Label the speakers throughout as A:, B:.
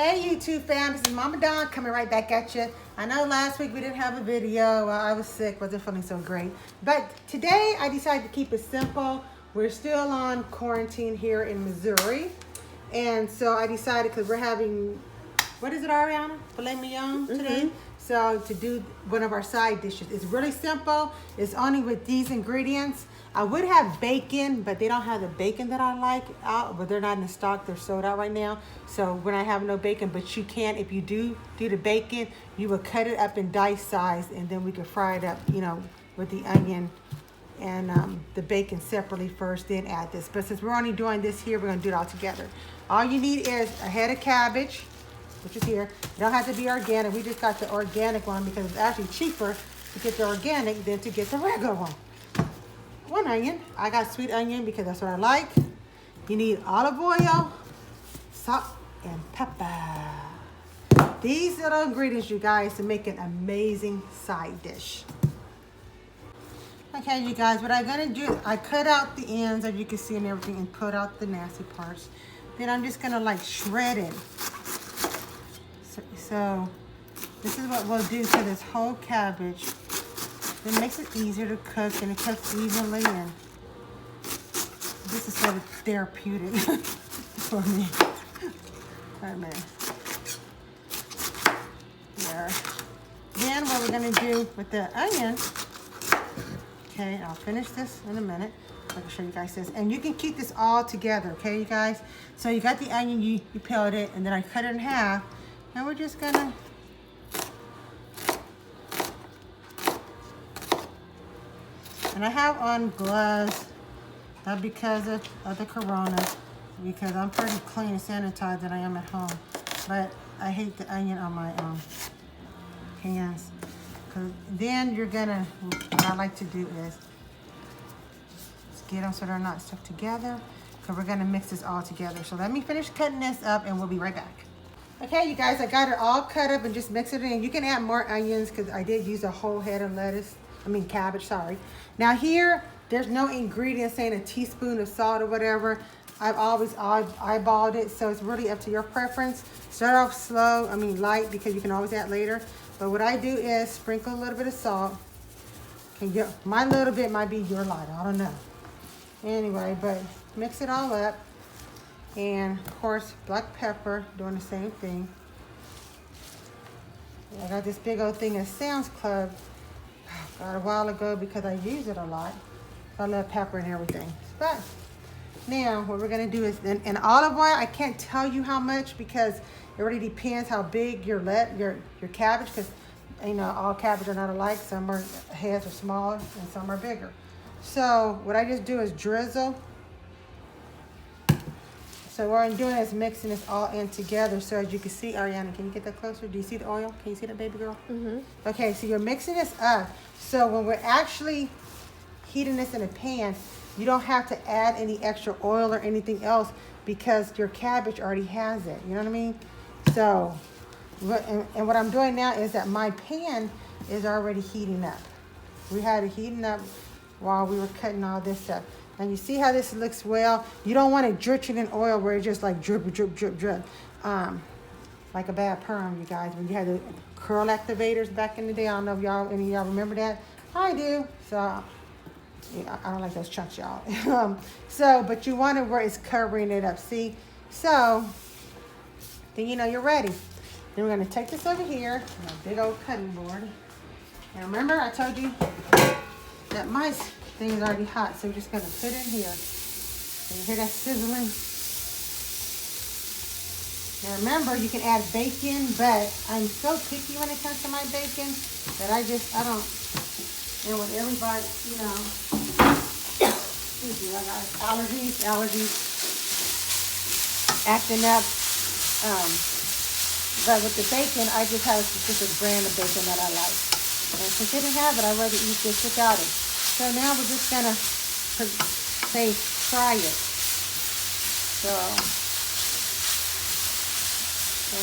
A: Hey YouTube fam, this is Momma Dawn coming right back at you. I know last week we didn't have a video. I was sick, wasn't feeling so great. But today I decided to keep it simple. We're still on quarantine here in Missouri. And so I decided, because we're having, what is it, Ariana? Filet mignon today? So to do one of our side dishes. It's really simple. It's only with these ingredients. I would have bacon, but they don't have the bacon that I like out, but they're not in stock. They're sold out right now. So we're not having no bacon, but you can, if you do the bacon, you will cut it up in dice size, and then we can fry it up, you know, with the onion and the bacon separately first, then add this. But since we're only doing this here, we're gonna do it all together. All you need is a head of cabbage, which is here. It don't have to be organic. We just got the organic one because it's actually cheaper to get the organic than to get the regular one. One onion. I got sweet onion because that's what I like. You need olive oil, salt, and pepper. These are the ingredients, you guys, to make an amazing side dish. Okay, you guys, what I'm gonna do, I cut out the ends, as you can see, and everything, and cut out the nasty parts. Then I'm just gonna like shred it. So this is what we'll do to this whole cabbage. It makes it easier to cook, and it cooks evenly, and this is sort of therapeutic for me. Wait a minute. There. Then what we're gonna do with the onion, okay, I'll finish this in a minute. I can show you guys this. And you can keep this all together, okay, you guys? So you got the onion, you peeled it, and then I cut it in half. And we're just gonna and I have on gloves, not because of the corona, because I'm pretty clean and sanitized than I am at home. But I hate the onion on my hands. Cause then you're gonna, what I like to do is just get them so they're not stuck together. Cause we're gonna mix this all together. So let me finish cutting this up and we'll be right back. Okay, you guys, I got it all cut up and just mix it in. You can add more onions because I did use a whole head of cabbage, sorry. Now here, there's no ingredients saying a teaspoon of salt or whatever. I've always eyeballed it, so it's really up to your preference. Start off slow, light, because you can always add later. But what I do is sprinkle a little bit of salt. Okay, my little bit might be your lot, I don't know. Anyway, but mix it all up. And of course, black pepper, doing the same thing. I got this big old thing at Sam's Club, got a while ago because I use it a lot. I love pepper and everything. But now what we're gonna do is, in olive oil, I can't tell you how much because it really depends how big your cabbage, because you know, all cabbage are not alike. Some heads are smaller and some are bigger. So what I just do is drizzle. So what I'm doing is mixing this all in together. So as you can see, Ariana, can you get that closer? Do you see the oil? Can you see that, baby girl? Okay, so you're mixing this up. So when we're actually heating this in a pan, you don't have to add any extra oil or anything else because your cabbage already has it. You know what I mean? So, and what I'm doing now is that my pan is already heating up. We had it heating up while we were cutting all this up. And you see how this looks well? You don't want to drench it in oil where it's just like drip, drip, drip, drip. Like a bad perm, you guys. When you had the curl activators back in the day. I don't know if any of y'all remember that. I do. So, yeah, I don't like those chunks, y'all. But you want it where it's covering it up. See? So, then you know you're ready. Then we're going to take this over here. My big old cutting board. And remember, I told you that my thing is already hot, so we're just gonna put it in here. And you hear that sizzling? Now remember, you can add bacon, but I'm so picky when it comes to my bacon that I don't, and with everybody, you know, excuse me, I got allergies acting up. But with the bacon, I just have a specific brand of bacon that I like. And since I didn't have it, I'd rather eat this without it. So now we're just gonna fry it. So,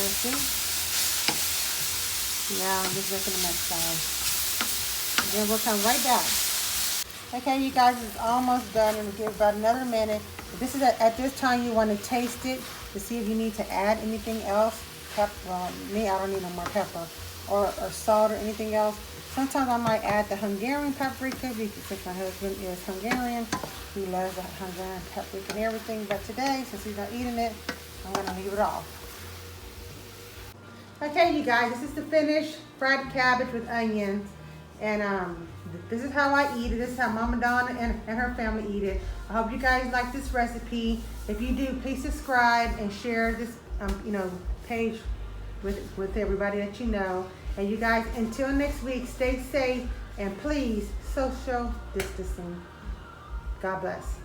A: see? Now I'm just making them outside. And then we'll come right back. Okay, you guys, it's almost done. It'll give about another minute. This is at this time you want to taste it to see if you need to add anything else. pepper. Well, me, I don't need no more pepper or salt or anything else. Sometimes I might add the Hungarian paprika because since my husband is Hungarian, he loves the Hungarian paprika and everything. But today, since he's not eating it, I'm gonna leave it off. Okay, you guys, this is the finished fried cabbage with onions. And this is how I eat it. This is how Momma Dawn and her family eat it. I hope you guys like this recipe. If you do, please subscribe and share this page with everybody that you know. And you guys, until next week, stay safe and please social distancing. God bless.